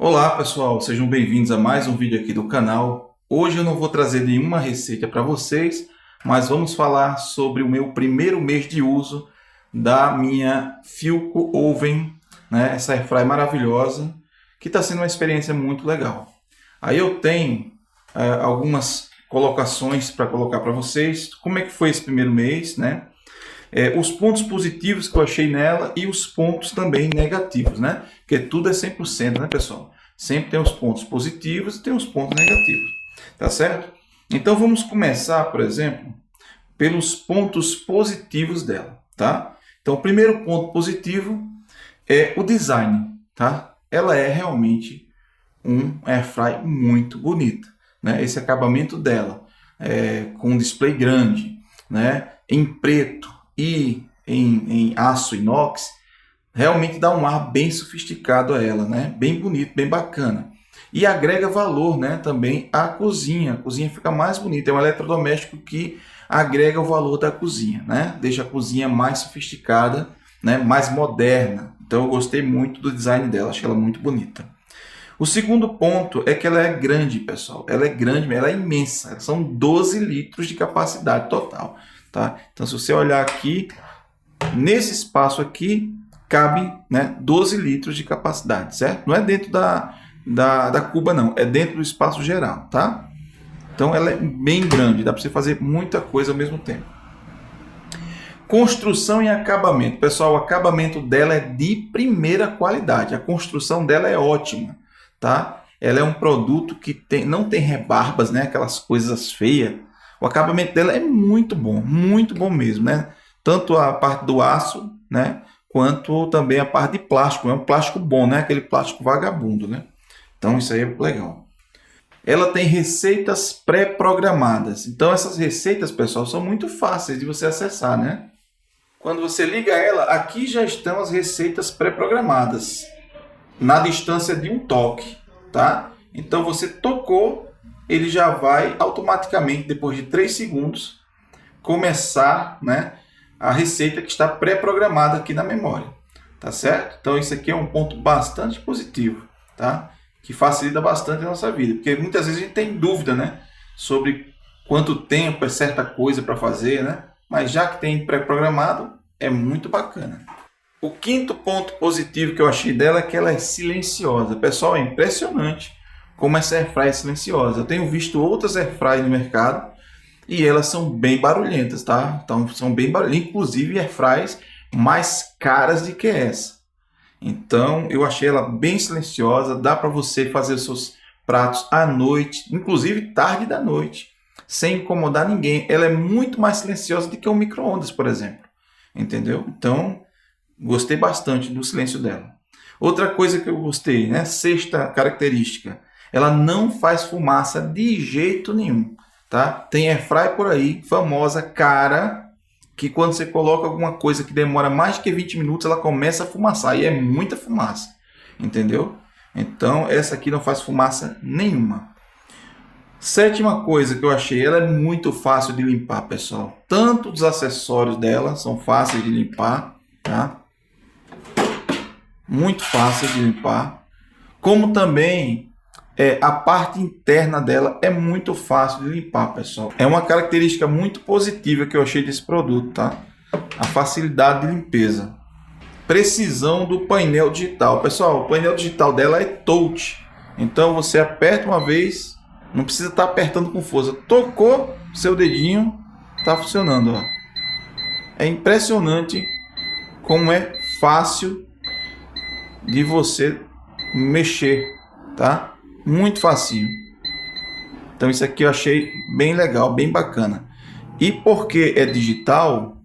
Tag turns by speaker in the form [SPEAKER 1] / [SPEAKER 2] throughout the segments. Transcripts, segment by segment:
[SPEAKER 1] Olá pessoal, sejam bem-vindos a mais um vídeo aqui do canal. Hoje eu não vou trazer nenhuma receita para vocês, mas vamos falar sobre o meu primeiro mês de uso da minha Philco Oven, né? Essa airfryer maravilhosa, que está sendo uma experiência muito legal. Aí eu tenho algumas colocações para colocar para vocês, como é que foi esse primeiro mês, né? Os pontos positivos que eu achei nela e os pontos também negativos, né? Porque tudo é 100%, né, pessoal? Sempre tem os pontos positivos e tem os pontos negativos, tá certo? Então vamos começar, por exemplo, pelos pontos positivos dela, tá? Então o primeiro ponto positivo é o design, tá? Ela é realmente um airfryer muito bonita, né? Esse acabamento dela, com um display grande, né? Em preto e em aço inox, realmente dá um ar bem sofisticado a ela, né? Bem bonito, bem bacana. E agrega valor, né, também à cozinha. A cozinha fica mais bonita. É um eletrodoméstico que agrega o valor da cozinha, né? Deixa a cozinha mais sofisticada, né, mais moderna. Então eu gostei muito do design dela, achei ela muito bonita. O segundo ponto é que ela é grande, pessoal. Ela é grande, ela é imensa. São 12 litros de capacidade total, tá? Então, se você olhar aqui, nesse espaço aqui, cabe, né, 12 litros de capacidade, certo? Não é dentro da cuba, não. É dentro do espaço geral, tá? Então, ela é bem grande. Dá para você fazer muita coisa ao mesmo tempo. Construção e acabamento. Pessoal, o acabamento dela é de primeira qualidade. A construção dela é ótima, tá? Ela é um produto que não tem rebarbas, né? Aquelas coisas feias. O acabamento dela é muito bom mesmo, né? Tanto a parte do aço, né? Quanto também a parte de plástico. É um plástico bom, né? Aquele plástico vagabundo, né? Então isso aí é legal. Ela tem receitas pré-programadas. Então essas receitas, pessoal, são muito fáceis de você acessar, né? Quando você liga ela, aqui já estão as receitas pré-programadas, na distância de um toque, tá? Então você tocou, ele já vai automaticamente, depois de 3 segundos, começar, né, a receita que está pré-programada aqui na memória, tá certo? Então isso aqui é um ponto bastante positivo, tá? Que facilita bastante a nossa vida, porque muitas vezes a gente tem dúvida, né, sobre quanto tempo é certa coisa para fazer, né? Mas já que tem pré-programado, é muito bacana. O quinto ponto positivo que eu achei dela é que ela é silenciosa. Pessoal, é impressionante como essa airfryer é silenciosa. Eu tenho visto outras airfryers no mercado e elas são bem barulhentas, tá? Então, são bem barulhentas, inclusive airfryers mais caras do que essa. Então, eu achei ela bem silenciosa. Dá para você fazer os seus pratos à noite, inclusive tarde da noite, sem incomodar ninguém. Ela é muito mais silenciosa do que um micro-ondas, por exemplo. Entendeu? Então, gostei bastante do silêncio dela. Outra coisa que eu gostei, né? Sexta característica, ela não faz fumaça de jeito nenhum, tá? Tem airfryer por aí, famosa, cara, que quando você coloca alguma coisa que demora mais de 20 minutos, ela começa a fumaçar, e é muita fumaça, entendeu? Então, essa aqui não faz fumaça nenhuma. Sétima coisa que eu achei, ela é muito fácil de limpar, pessoal. Tanto os acessórios dela são fáceis de limpar, tá? Muito fácil de limpar. Como também a parte interna dela é muito fácil de limpar, pessoal. É uma característica muito positiva que eu achei desse produto, tá? A facilidade de limpeza. Precisão do painel digital. Pessoal, o painel digital dela é touch. Então você aperta uma vez, não precisa estar apertando com força. Tocou seu dedinho, está funcionando, ó. É impressionante como é fácil de você mexer, tá? Muito facinho. Então isso aqui eu achei bem legal, bem bacana. E porque é digital,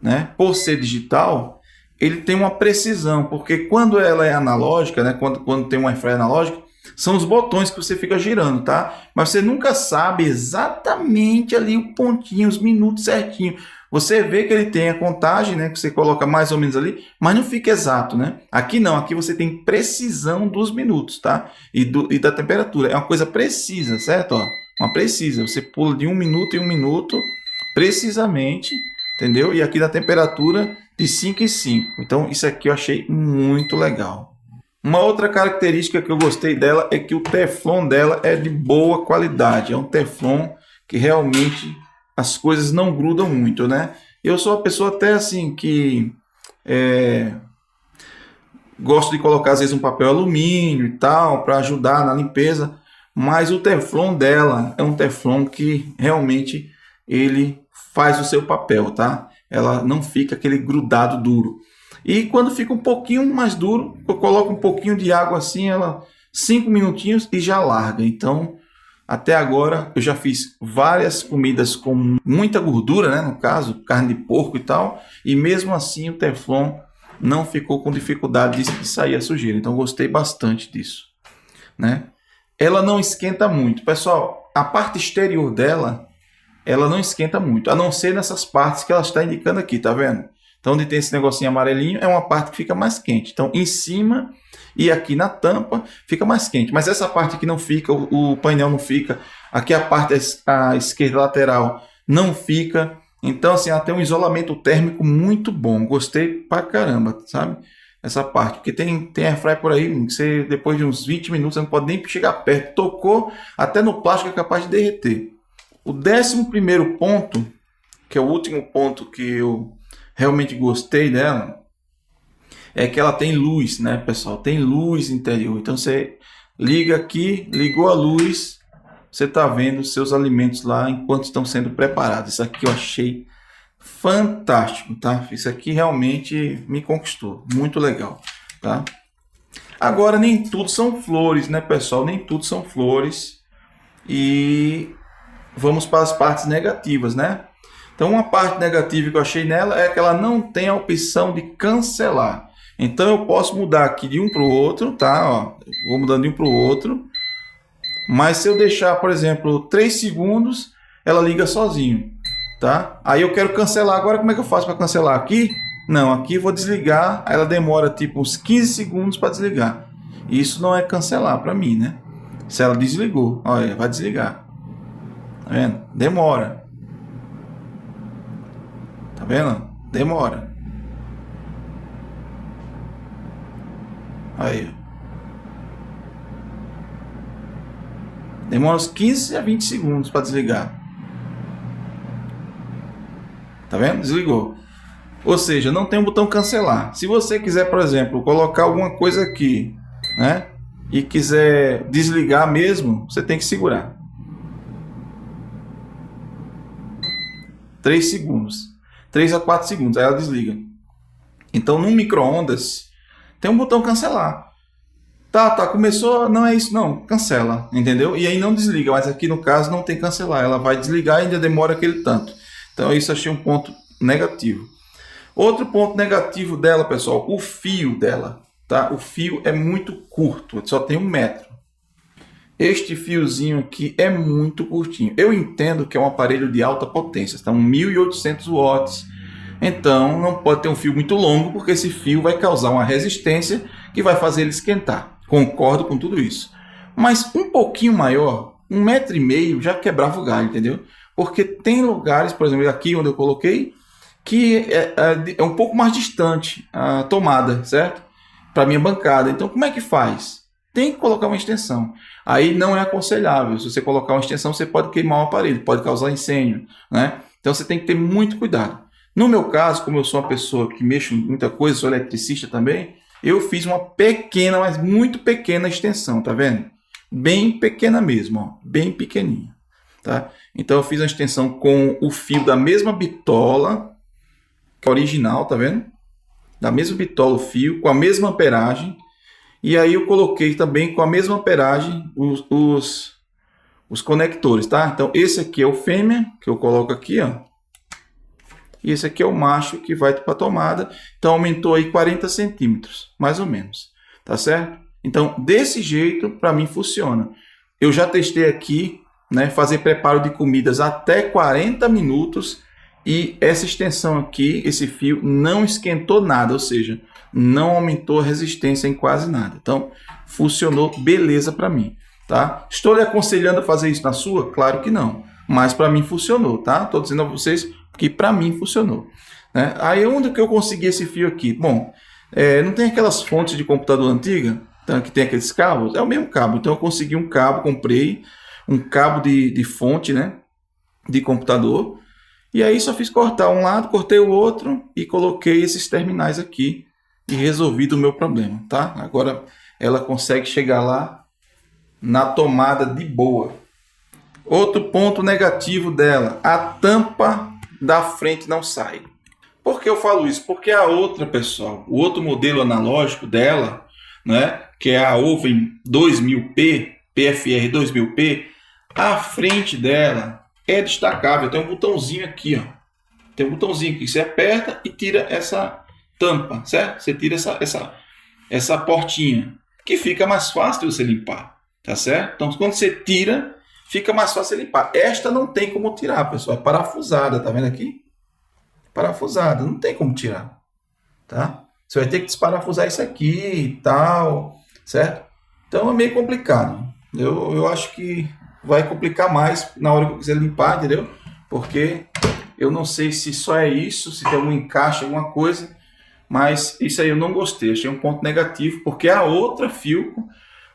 [SPEAKER 1] né? Por ser digital, ele tem uma precisão, porque quando ela é analógica, né? Quando tem uma airfryer analógica, são os botões que você fica girando, tá? Mas você nunca sabe exatamente ali o pontinho, os minutos certinho. Você vê que ele tem a contagem, né? Que você coloca mais ou menos ali, mas não fica exato, né? Aqui não, aqui você tem precisão dos minutos, tá? E da temperatura. É uma coisa precisa, certo? Ó, uma precisa. Você pula de 1 minuto em 1 minuto, precisamente, entendeu? E aqui da temperatura de 5 em 5. Então, isso aqui eu achei muito legal. Uma outra característica que eu gostei dela é que o teflon dela é de boa qualidade. É um teflon que realmente as coisas não grudam muito, né? Eu sou uma pessoa até assim que gosto de colocar às vezes um papel alumínio e tal para ajudar na limpeza, mas o teflon dela é um teflon que realmente ele faz o seu papel, tá? Ela não fica aquele grudado duro. E quando fica um pouquinho mais duro, eu coloco um pouquinho de água assim, ela 5 minutinhos e já larga. Então, até agora eu já fiz várias comidas com muita gordura, né? No caso, carne de porco e tal, e mesmo assim o teflon não ficou com dificuldade de sair a sujeira. Então, gostei bastante disso, né? Ela não esquenta muito. Pessoal, a parte exterior dela, ela não esquenta muito, a não ser nessas partes que ela está indicando aqui, tá vendo? Então, onde tem esse negocinho amarelinho, é uma parte que fica mais quente. Então, em cima e aqui na tampa, fica mais quente. Mas essa parte aqui não fica, o painel não fica. Aqui a parte à esquerda lateral não fica. Então, assim, ela tem um isolamento térmico muito bom. Gostei pra caramba, sabe? Essa parte. Porque tem airfryer por aí, que você, depois de uns 20 minutos, você não pode nem chegar perto. Tocou, até no plástico é capaz de derreter. O 11º ponto, que é o último ponto que eu realmente gostei dela, é que ela tem luz, né, pessoal? Tem luz interior. Então você liga aqui, ligou a luz, você está vendo os seus alimentos lá enquanto estão sendo preparados. Isso aqui eu achei fantástico, tá? Isso aqui realmente me conquistou. Muito legal, tá? Agora, nem tudo são flores, né, pessoal? Nem tudo são flores. E vamos para as partes negativas, né? Então, uma parte negativa que eu achei nela é que ela não tem a opção de cancelar. Então, eu posso mudar aqui de um para o outro, tá? Ó, vou mudando de um para o outro. Mas se eu deixar, por exemplo, 3 segundos, ela liga sozinho, tá? Aí eu quero cancelar. Agora, como é que eu faço para cancelar? Aqui? Não, aqui eu vou desligar. Ela demora tipo uns 15 segundos para desligar. Isso não é cancelar para mim, né? Se ela desligou, olha, vai desligar. Tá vendo? Demora. Tá vendo? Demora. Aí. Demora uns 15 a 20 segundos para desligar. Tá vendo? Desligou. Ou seja, não tem um botão cancelar. Se você quiser, por exemplo, colocar alguma coisa aqui, né? E quiser desligar mesmo, você tem que segurar. 3 segundos. 3 a 4 segundos, aí ela desliga. Então, no micro-ondas, tem um botão cancelar. Tá, começou, não é isso não, cancela, entendeu? E aí não desliga, mas aqui no caso não tem cancelar, ela vai desligar e ainda demora aquele tanto. Então, isso achei um ponto negativo. Outro ponto negativo dela, pessoal, o fio dela, tá? O fio é muito curto, só tem 1 metro. Este fiozinho aqui é muito curtinho. Eu entendo que é um aparelho de alta potência, está 1.800 watts. Então não pode ter um fio muito longo, porque esse fio vai causar uma resistência que vai fazer ele esquentar. Concordo com tudo isso. Mas um pouquinho maior, 1,5 metro, já quebrava o galho, entendeu? Porque tem lugares, por exemplo, aqui onde eu coloquei, que é um pouco mais distante a tomada, certo? Para minha bancada. Então como é que faz? Tem que colocar uma extensão. Aí não é aconselhável. Se você colocar uma extensão, você pode queimar o aparelho, pode causar incêndio, né? Então você tem que ter muito cuidado. No meu caso, como eu sou uma pessoa que mexe em muita coisa, sou eletricista também, eu fiz uma pequena, mas muito pequena extensão, tá vendo? Bem pequena mesmo, ó, bem pequenininha, tá? Então eu fiz a extensão com o fio da mesma bitola, que é original, tá vendo? Da mesma bitola o fio, com a mesma amperagem. E aí eu coloquei também com a mesma amperagem os conectores, tá? Então esse aqui é o fêmea, que eu coloco aqui, ó. E esse aqui é o macho que vai para a tomada. Então aumentou aí 40 centímetros, mais ou menos, tá certo? Então desse jeito para mim funciona. Eu já testei aqui, né, fazer preparo de comidas até 40 minutos e essa extensão aqui, esse fio não esquentou nada, ou seja, não aumentou a resistência em quase nada. Então funcionou beleza para mim, tá? Estou lhe aconselhando a fazer isso na sua? Claro que não, mas para mim funcionou, tá? Estou dizendo a vocês que para mim funcionou, né? Aí onde que eu consegui esse fio aqui? Bom, não tem aquelas fontes de computador antiga? Então aqui tem aqueles cabos, é o mesmo cabo. Então eu consegui um cabo, comprei um cabo de fonte, né, de computador. E aí só fiz cortar um lado, cortei o outro e coloquei esses terminais aqui e resolvi o meu problema, tá? Agora ela consegue chegar lá na tomada de boa. Outro ponto negativo dela, a tampa da frente não sai. Por que eu falo isso? Porque a outra, pessoal, o outro modelo analógico dela, né, que é a Oven 2000P, PFR 2000P, a frente dela é destacável. Tem um botãozinho aqui, ó. Tem um botãozinho aqui que você aperta e tira essa tampa, certo? Você tira essa portinha, que fica mais fácil de você limpar, tá certo? Então, quando você tira, fica mais fácil de limpar. Esta não tem como tirar, pessoal. É parafusada, tá vendo aqui? Parafusada, não tem como tirar, tá? Você vai ter que desparafusar isso aqui e tal, certo? Então é meio complicado. Eu acho que vai complicar mais na hora que eu quiser limpar, entendeu? Porque eu não sei se só é isso, se tem algum encaixe, alguma coisa, mas isso aí eu não gostei, achei um ponto negativo, porque a outra Philco,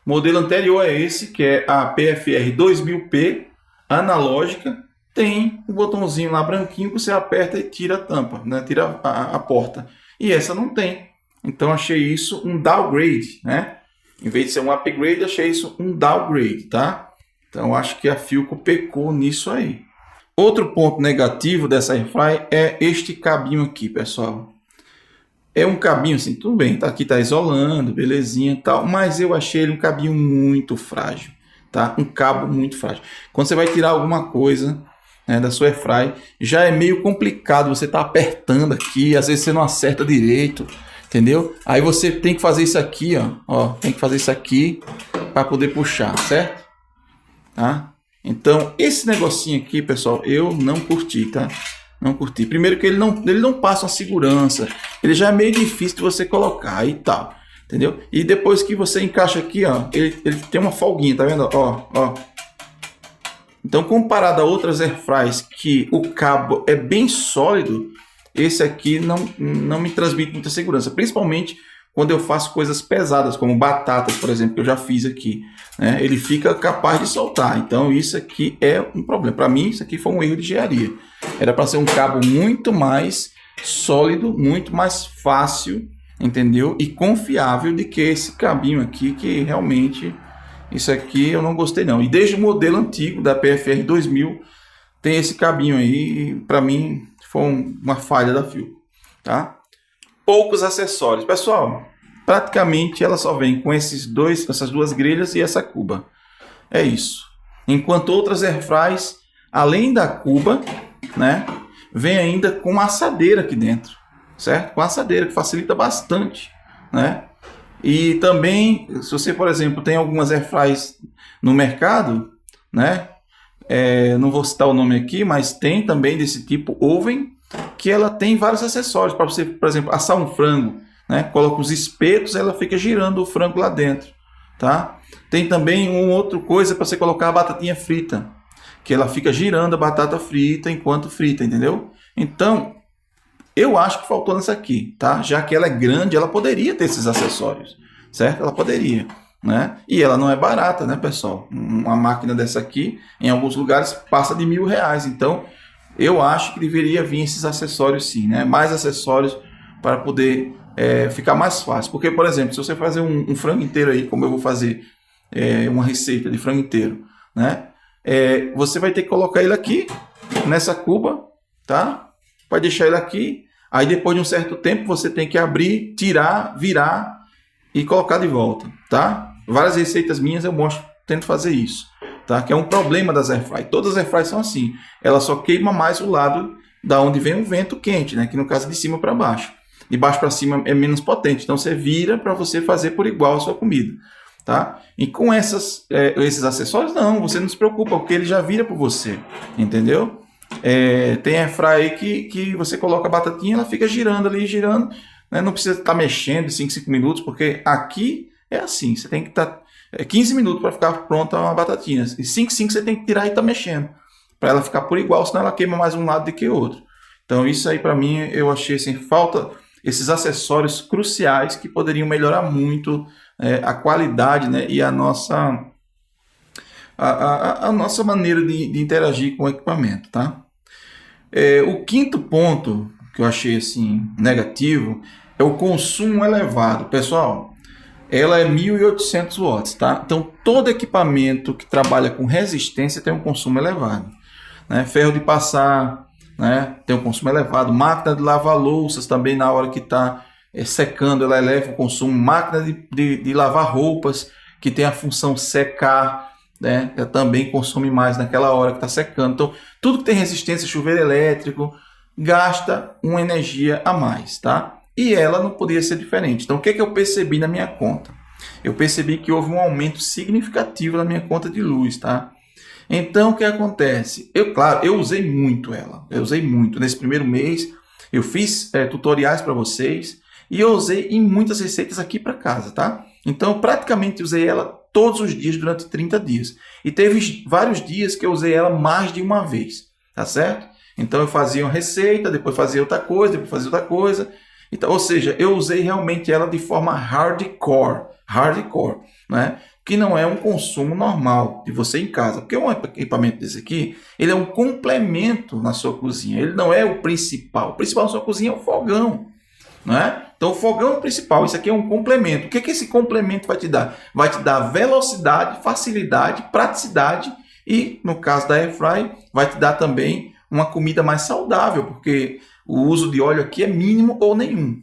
[SPEAKER 1] modelo anterior a esse, que é a PFR 2000P, analógica, tem um botãozinho lá branquinho que você aperta e tira a tampa, né? Tira a porta. E essa não tem. Então achei isso um downgrade, né? Em vez de ser um upgrade, achei isso um downgrade, tá? Então acho que a Philco pecou nisso aí. Outro ponto negativo dessa Airfry é este cabinho aqui, pessoal. É um cabinho assim, tudo bem, tá? Aqui tá isolando, belezinha e tal, mas eu achei ele um cabinho muito frágil, tá? Um cabo muito frágil. Quando você vai tirar alguma coisa, né, da sua Airfry, já é meio complicado, você tá apertando aqui, às vezes você não acerta direito, entendeu? Aí você tem que fazer isso aqui, ó, tem que fazer isso aqui para poder puxar, certo? Tá? Então, esse negocinho aqui, pessoal, eu não curti, tá? Não curti. Primeiro que ele não passa uma segurança. Ele já é meio difícil de você colocar e tal. Entendeu? E depois que você encaixa aqui, ó, ele tem uma folguinha, tá vendo? Ó. Então, comparado a outras Airfrys que o cabo é bem sólido, esse aqui não me transmite muita segurança. Principalmente quando eu faço coisas pesadas, como batatas, por exemplo, que eu já fiz aqui, né? Ele fica capaz de soltar. Então, isso aqui é um problema. Para mim, isso aqui foi um erro de engenharia. Era para ser um cabo muito mais sólido, muito mais fácil, entendeu? E confiável do que esse cabinho aqui, que realmente, isso aqui eu não gostei não. E desde o modelo antigo da PFR 2000, tem esse cabinho aí, e para mim foi uma falha da Philco, tá? Poucos acessórios. Pessoal, praticamente ela só vem com essas duas grelhas e essa cuba. É isso. Enquanto outras Airfrys, além da cuba, né, vem ainda com uma assadeira aqui dentro, certo? Com assadeira, que facilita bastante, né? E também, se você, por exemplo, tem algumas Airfrys no mercado, né? Não vou citar o nome aqui, mas tem também desse tipo Oven, que ela tem vários acessórios para você, por exemplo, assar um frango, né? Coloca os espetos, ela fica girando o frango lá dentro, tá? Tem também uma outra coisa para você colocar a batatinha frita, que ela fica girando a batata frita enquanto frita, entendeu? Então, eu acho que faltou nessa aqui, tá? Já que ela é grande, ela poderia ter esses acessórios, certo? Ela poderia, né? E ela não é barata, né, pessoal? Uma máquina dessa aqui, em alguns lugares, passa de R$1.000. Então, eu acho que deveria vir esses acessórios sim, né? Mais acessórios para poder ficar mais fácil. Porque, por exemplo, se você fazer um frango inteiro aí, como eu vou fazer uma receita de frango inteiro, né? Você vai ter que colocar ele aqui, nessa cuba, tá? Vai deixar ele aqui. Aí depois de um certo tempo você tem que abrir, tirar, virar e colocar de volta, tá? Várias receitas minhas eu tento fazer isso, tá? Que é um problema das Airfry. Todas as Airfry são assim. Ela só queima mais o lado da onde vem o vento quente, né? Que no caso é de cima para baixo. De baixo para cima é menos potente. Então você vira para você fazer por igual a sua comida, tá? E com esses acessórios, não, você não se preocupa, porque ele já vira por você, entendeu? Tem Airfry aí que você coloca a batatinha, ela fica girando ali, girando, né? Não precisa estar mexendo 5 minutos, porque aqui é assim, você tem que estar 15 minutos para ficar pronta uma batatinha, e 5 você tem que tirar e estar mexendo, para ela ficar por igual, senão ela queima mais um lado do que o outro. Então isso aí para mim eu achei assim, falta. esses acessórios cruciais que poderiam melhorar muito a qualidade, né, e a nossa maneira de interagir com o equipamento, tá? O quinto ponto que eu achei assim negativo é o consumo elevado. Pessoal, ela é 1.800 watts, tá? Então todo equipamento que trabalha com resistência tem um consumo elevado, né? Ferro de passar, né, tem um consumo elevado. Máquina de lavar louças também, na hora que está secando, ela eleva o consumo. Máquina de lavar roupas, que tem a função secar, né, ela também consome mais naquela hora que está secando. Então tudo que tem resistência, chuveiro elétrico, gasta uma energia a mais, tá? E ela não podia ser diferente. Então o que eu percebi na minha conta? Eu percebi que houve um aumento significativo na minha conta de luz, tá? Então o que acontece? Eu usei muito ela. Eu usei muito. Nesse primeiro mês eu fiz tutoriais para vocês e eu usei em muitas receitas aqui para casa, tá? Então eu praticamente usei ela todos os dias durante 30 dias. E teve vários dias que eu usei ela mais de uma vez, tá certo? Então eu fazia uma receita, depois fazia outra coisa, depois fazia outra coisa. Então, ou seja, eu usei realmente ela de forma hardcore, né? Que não é um consumo normal de você em casa. Porque um equipamento desse aqui, ele é um complemento na sua cozinha. Ele não é o principal. O principal na sua cozinha é o fogão, né? Então o fogão é o principal. Isso aqui é um complemento. O que esse complemento vai te dar? Vai te dar velocidade, facilidade, praticidade e, no caso da Airfry, vai te dar também uma comida mais saudável, porque o uso de óleo aqui é mínimo ou nenhum.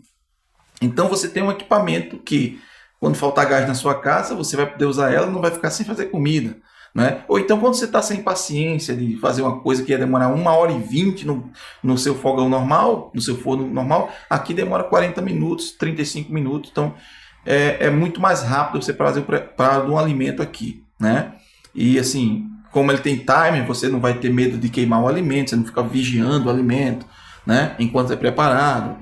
[SPEAKER 1] Então você tem um equipamento que, quando faltar gás na sua casa, você vai poder usar ela e não vai ficar sem fazer comida, né? Ou então quando você está sem paciência de fazer uma coisa que ia demorar 1h20 no seu fogão normal, no seu forno normal, aqui demora 40 minutos, 35 minutos. Então é muito mais rápido você fazer o preparo de um alimento aqui, né? E assim, como ele tem timer, você não vai ter medo de queimar o alimento, você não fica vigiando o alimento, né, enquanto é preparado.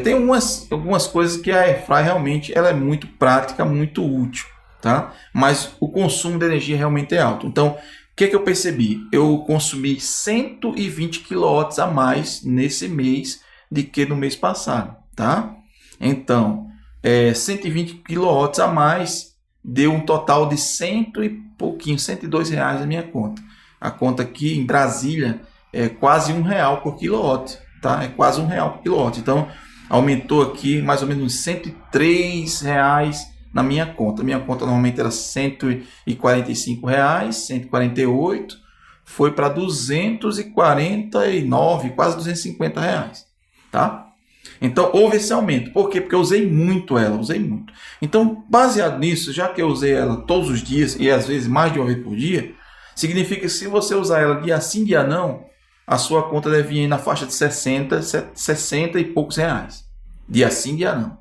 [SPEAKER 1] Tem algumas coisas que a Airfry realmente ela é muito prática, muito útil, tá? Mas o consumo de energia realmente é alto. Então, o que eu percebi? Eu consumi 120 kW a mais nesse mês do que no mês passado, tá? Então, 120 kW a mais deu um total de R$102 na minha conta. A conta aqui em Brasília é quase R$1 por quilowatt, tá? É quase R$1 por quilowatt. Então, aumentou aqui mais ou menos uns R$103 na minha conta. Minha conta normalmente era R$145, 148, foi para R$249, quase R$250, tá? Então, houve esse aumento. Por quê? Porque eu usei muito ela, Então, baseado nisso, já que eu usei ela todos os dias, e às vezes mais de uma vez por dia, significa que se você usar ela dia sim, dia não, a sua conta deve ir na faixa de 60 e poucos reais. Dia sim, dia não.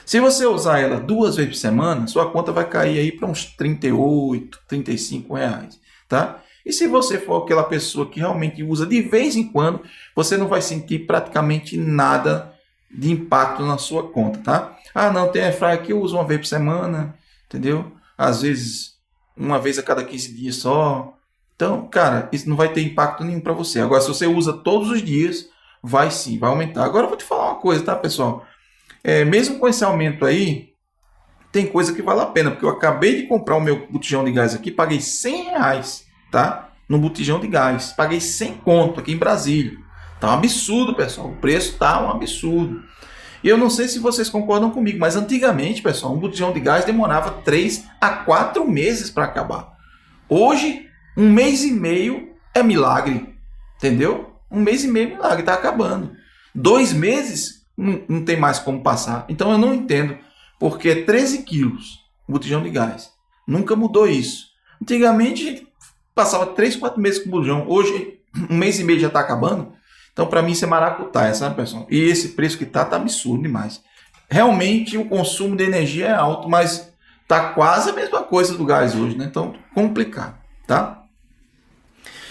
[SPEAKER 1] Se você usar ela 2 vezes por semana, sua conta vai cair aí para uns 38, 35 reais, tá? E se você for aquela pessoa que realmente usa de vez em quando, você não vai sentir praticamente nada de impacto na sua conta, tá? Ah, não, tem Airfryer que eu uso uma vez por semana, entendeu? Às vezes, uma vez a cada 15 dias só. Então, cara, isso não vai ter impacto nenhum para você. Agora, se você usa todos os dias, vai sim, vai aumentar. Agora, eu vou te falar uma coisa, tá, pessoal? Mesmo com esse aumento aí, tem coisa que vale a pena, porque eu acabei de comprar o meu botijão de gás aqui, paguei R$100, tá? No botijão de gás. Paguei 100 conto aqui em Brasília. Tá um absurdo, pessoal. O preço tá um absurdo. E eu não sei se vocês concordam comigo, mas antigamente, pessoal, um botijão de gás demorava 3 a 4 meses para acabar. Hoje, 1 mês e meio é milagre. Entendeu? 1 mês e meio é milagre, tá acabando. 2 meses não tem mais como passar. Então eu não entendo porque é 13 quilos o botijão de gás. Nunca mudou isso. Antigamente a gente passava 3, 4 meses com o botijão. Hoje, 1 mês e meio já está acabando. Então, para mim, isso é maracutaia, sabe, pessoal? E esse preço que tá absurdo demais. Realmente, o consumo de energia é alto, mas tá quase a mesma coisa do gás hoje, né? Então, complicado, tá?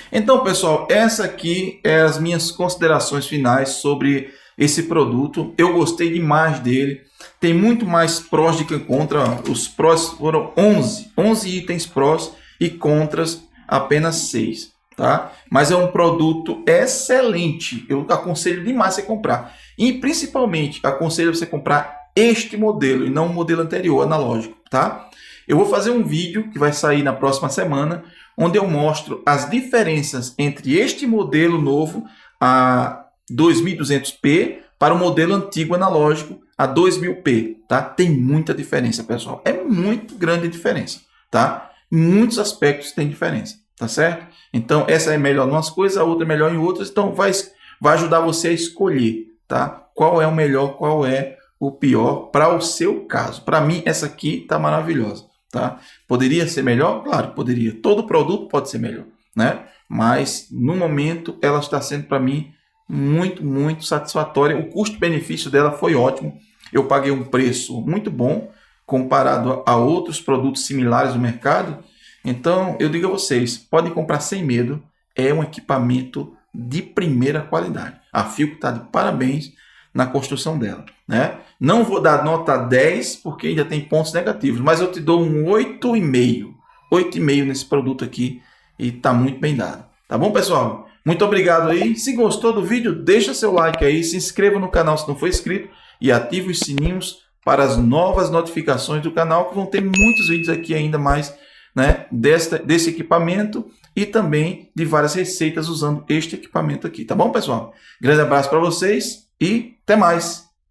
[SPEAKER 1] Então, pessoal, essa aqui é as minhas considerações finais sobre esse produto. Eu gostei demais dele. Tem muito mais prós do que contra. Os prós foram 11 itens prós e contras apenas 6. tá? Mas é um produto excelente. Eu aconselho demais você comprar. E principalmente aconselho você comprar este modelo e não o modelo anterior, analógico, tá? Eu vou fazer um vídeo que vai sair na próxima semana, onde eu mostro as diferenças entre este modelo novo, a 2200p, para o modelo antigo analógico, a 2000p, tá? Tem muita diferença, pessoal. É muito grande a diferença, tá? Em muitos aspectos tem diferença, tá certo? Então, essa é melhor em umas coisas, a outra é melhor em outras, então vai ajudar você a escolher, tá? Qual é o melhor, qual é o pior para o seu caso. Para mim, essa aqui está maravilhosa, tá? Poderia ser melhor? Claro, poderia. Todo produto pode ser melhor, né? Mas, no momento, ela está sendo, para mim, muito, muito satisfatória. O custo-benefício dela foi ótimo. Eu paguei um preço muito bom comparado a outros produtos similares do mercado. Então, eu digo a vocês, podem comprar sem medo. É um equipamento de primeira qualidade. A Philco está de parabéns na construção dela, né? Não vou dar nota 10 porque ainda tem pontos negativos, mas eu te dou um 8,5. 8,5 nesse produto aqui e está muito bem dado. Tá bom, pessoal? Muito obrigado aí. Se gostou do vídeo, deixa seu like aí, se inscreva no canal se não for inscrito e ative os sininhos para as novas notificações do canal, que vão ter muitos vídeos aqui ainda mais, né, desse equipamento e também de várias receitas usando este equipamento aqui. Tá bom, pessoal? Grande abraço para vocês e até mais!